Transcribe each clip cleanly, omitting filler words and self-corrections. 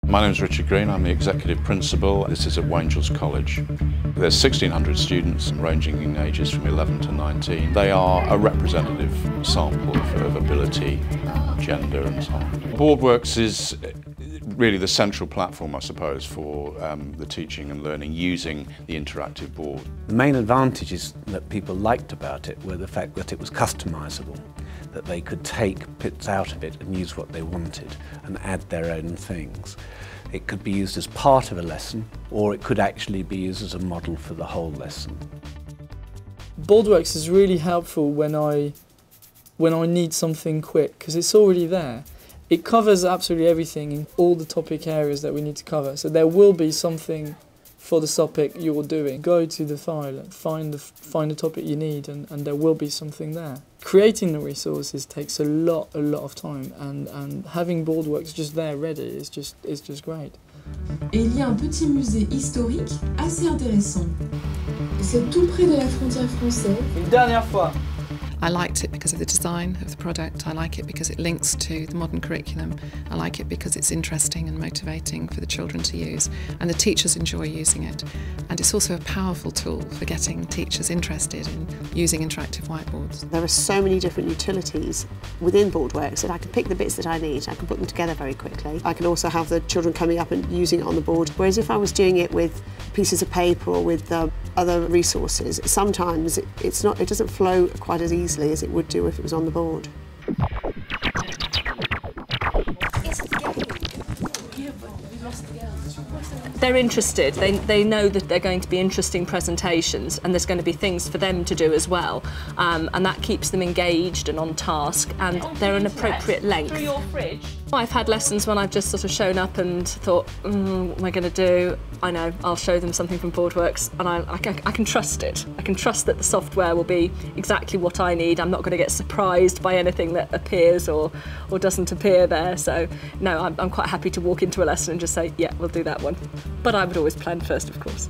My name is Richard Green, I'm the Executive Principal. This is at Waingels College. There's 1,600 students ranging in ages from 11 to 19. They are a representative sample of ability, gender and so on. Boardworks is really the central platform, I suppose, for the teaching and learning using the interactive board. The main advantages that people liked about it were the fact that it was customisable, that they could take bits out of it and use what they wanted and add their own things. It could be used as part of a lesson, or it could actually be used as a model for the whole lesson. Boardworks is really helpful when I need something quick, because it's already there. It covers absolutely everything in all the topic areas that we need to cover. So there will be something for the topic you're doing. Go to the file, find the topic you need, and there will be something there. Creating the resources takes a lot of time, and having Boardworks just there ready is just great. Et il y a un petit musée historique assez intéressant. C'est tout près de la frontière française. Une dernière fois. I liked it because of the design of the product, I like it because it links to the modern curriculum, I like it because it's interesting and motivating for the children to use, and the teachers enjoy using it. And it's also a powerful tool for getting teachers interested in using interactive whiteboards. There are so many different utilities within Boardworks that I can pick the bits that I need, I can put them together very quickly. I can also have the children coming up and using it on the board, whereas if I was doing it with pieces of paper or with other resources, sometimes it doesn't flow quite as easily as it would do if it was on the board. They're interested, they know that they're going to be interesting presentations and there's going to be things for them to do as well, and that keeps them engaged and on task, and they're an appropriate length. I've had lessons when I've just sort of shown up and thought, what am I going to do? I know, I'll show them something from Boardworks, and I can trust it. I can trust that the software will be exactly what I need. I'm not going to get surprised by anything that appears or doesn't appear there. So no, I'm quite happy to walk into a lesson and just say, yeah, we'll do that one. But I would always plan first, of course.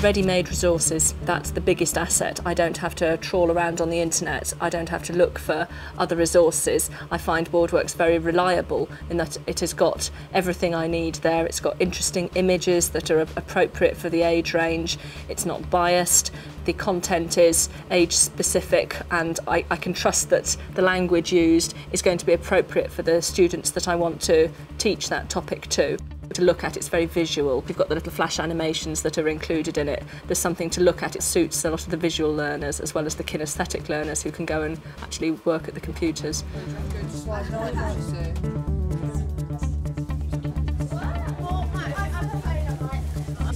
Ready-made resources, that's the biggest asset. I don't have to trawl around on the internet, I don't have to look for other resources. I find Boardworks very reliable in that it has got everything I need there. It's got interesting images that are appropriate for the age range, it's not biased, the content is age-specific, and I can trust that the language used is going to be appropriate for the students that I want to teach that topic to. To look at, it's very visual. We've got the little flash animations that are included in it. There's something to look at. It suits a lot of the visual learners as well as the kinesthetic learners who can go and actually work at the computers. This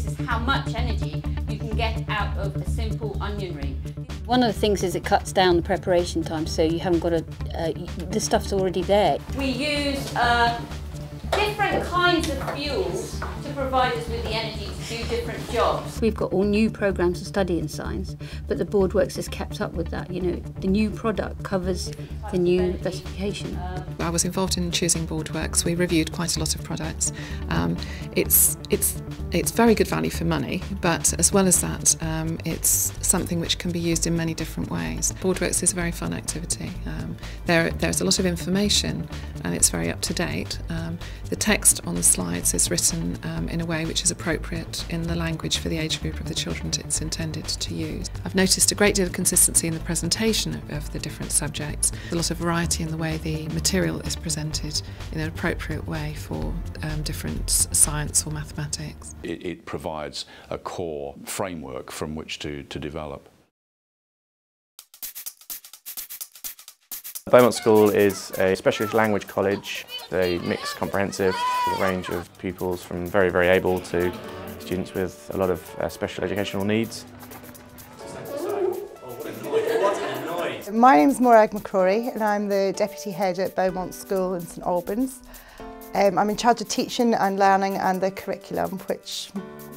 is how much energy you can get out of a simple onion ring. One of the things is it cuts down the preparation time, so you haven't got the stuff's already there. We use different kinds of fuels to provide us with the energy to do different jobs. We've got all new programmes of study in science, but the Boardworks has kept up with that. You know, the new product covers the new specification. I was involved in choosing Boardworks. We reviewed quite a lot of products. It's very good value for money, but as well as that, it's something which can be used in many different ways. Boardworks is a very fun activity. There's a lot of information and it's very up to date. The text on the slides is written in a way which is appropriate in the language for the age group of the children it's intended to use. I've noticed a great deal of consistency in the presentation of the different subjects. A lot of variety in the way the material is presented in an appropriate way for different science or mathematics. It provides a core framework from which to develop. Beaumont School is a specialist language college. They mix comprehensive with a range of pupils from very, very able to students with a lot of special educational needs. My name is Morag McCrory and I'm the Deputy Head at Beaumont School in St Albans. I'm in charge of teaching and learning and the curriculum, which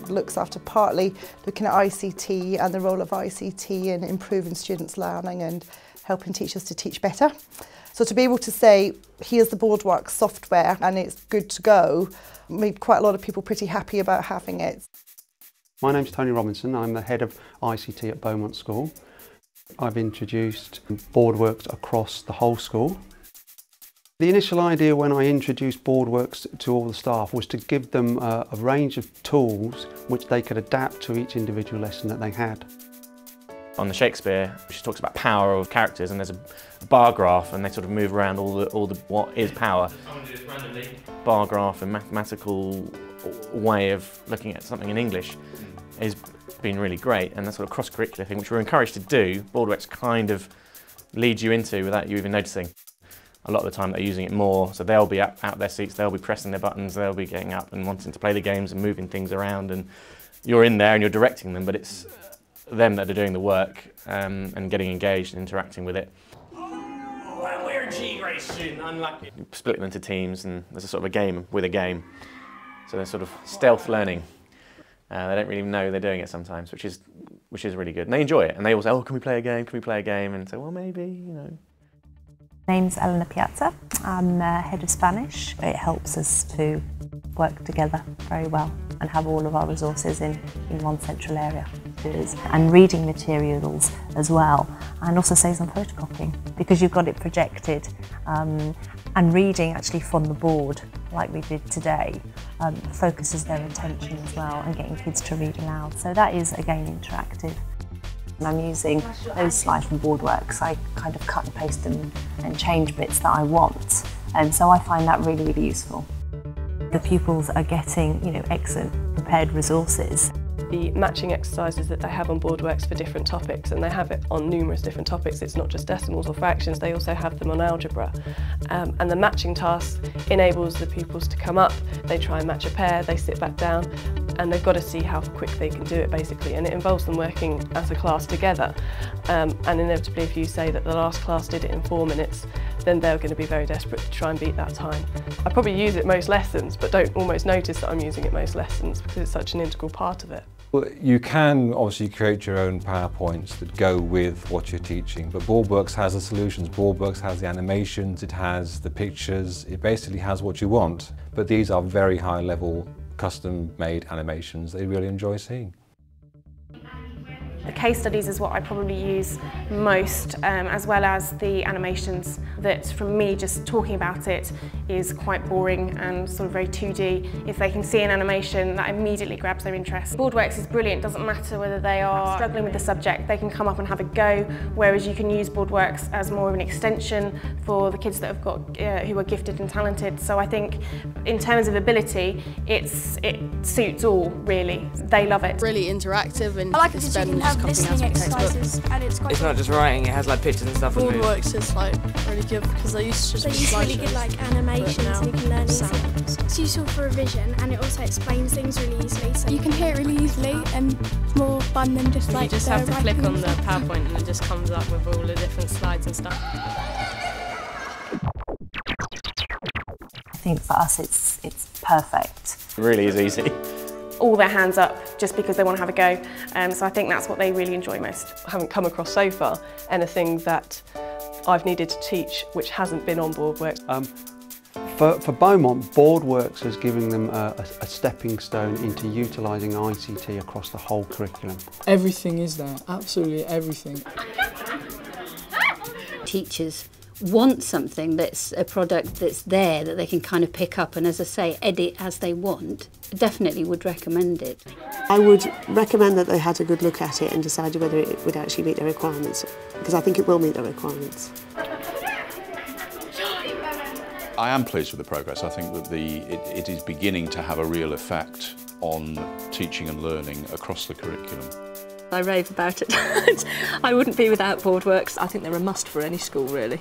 looks after partly looking at ICT and the role of ICT in improving students' learning and helping teachers to teach better. So to be able to say, here's the Boardworks software and it's good to go, made quite a lot of people pretty happy about having it. My name's Tony Robinson, I'm the Head of ICT at Beaumont School. I've introduced Boardworks across the whole school. The initial idea when I introduced Boardworks to all the staff was to give them a range of tools which they could adapt to each individual lesson that they had. On the Shakespeare, she talks about power of characters, and there's a bar graph, and they sort of move around all the what is power. Bar graph and mathematical way of looking at something in English has been really great, and that sort of cross-curricular thing, which we're encouraged to do, Boardworks kind of leads you into without you even noticing. A lot of the time they're using it more, so they'll be out of their seats, they'll be pressing their buttons, they'll be getting up and wanting to play the games and moving things around, and you're in there and you're directing them, but it's them that are doing the work and getting engaged and interacting with it. Oh, we're G grade student, unlucky. Split them into teams, and there's a sort of a game with a game. So they're sort of stealth learning. They don't really know they're doing it sometimes, which is really good. And they enjoy it, and they all say, oh, can we play a game, can we play a game? And say, well, maybe, you know. My name's Elena Piazza. I'm head of Spanish. It helps us to work together very well and have all of our resources in one central area. And reading materials as well, and also saves on photocopying because you've got it projected, and reading actually from the board like we did today focuses their attention as well, and getting kids to read aloud. So that is again interactive. And I'm using those slides from Boardworks. I kind of cut and paste them and change bits that I want, and so I find that really, really useful. The pupils are getting, you know, excellent prepared resources. The matching exercises that they have on Boardworks for different topics, and they have it on numerous different topics. It's not just decimals or fractions, they also have them on algebra. And the matching task enables the pupils to come up, they try and match a pair, they sit back down, and they've got to see how quick they can do it basically, and it involves them working as a class together. And inevitably if you say that the last class did it in 4 minutes, then they're going to be very desperate to try and beat that time. I probably use it most lessons, but don't almost notice that I'm using it most lessons because it's such an integral part of it. Well, you can obviously create your own PowerPoints that go with what you're teaching, but Boardworks has the solutions. Boardworks has the animations, it has the pictures, it basically has what you want. But these are very high level, custom-made animations they really enjoy seeing. The case studies is what I probably use most, as well as the animations that, from me just talking about it, is quite boring and sort of very 2D. If they can see an animation, that immediately grabs their interest. Boardworks is brilliant, doesn't matter whether they are struggling with the subject, they can come up and have a go, whereas you can use Boardworks as more of an extension for the kids that have got, who are gifted and talented. So I think in terms of ability, it suits all, really. They love it. Really interactive, and I like it because you can have listening exercises, and it's quite It's not just writing, it has like pictures and stuff. Boardworks is like really good because they used to just use really good like animations and you can learn easily. It's useful for revision, and it also explains things really easily. So you can hear it really easily and more fun than just like. You just have to click on the PowerPoint and it just comes up with all the different slides and stuff. I think for us it's perfect. It really is easy. All their hands up just because they want to have a go, so I think that's what they really enjoy most. I haven't come across so far anything that I've needed to teach which hasn't been on Boardworks. For Beaumont, Boardworks has given them a stepping stone into utilising ICT across the whole curriculum. Everything is there, absolutely everything. Teachers want something that's a product that's there that they can kind of pick up and, as I say, edit as they want. Definitely would recommend it. I would recommend that they had a good look at it and decided whether it would actually meet their requirements, because I think it will meet their requirements. I am pleased with the progress. I think that it is beginning to have a real effect on teaching and learning across the curriculum. I rave about it. I wouldn't be without Boardworks. I think they're a must for any school, really.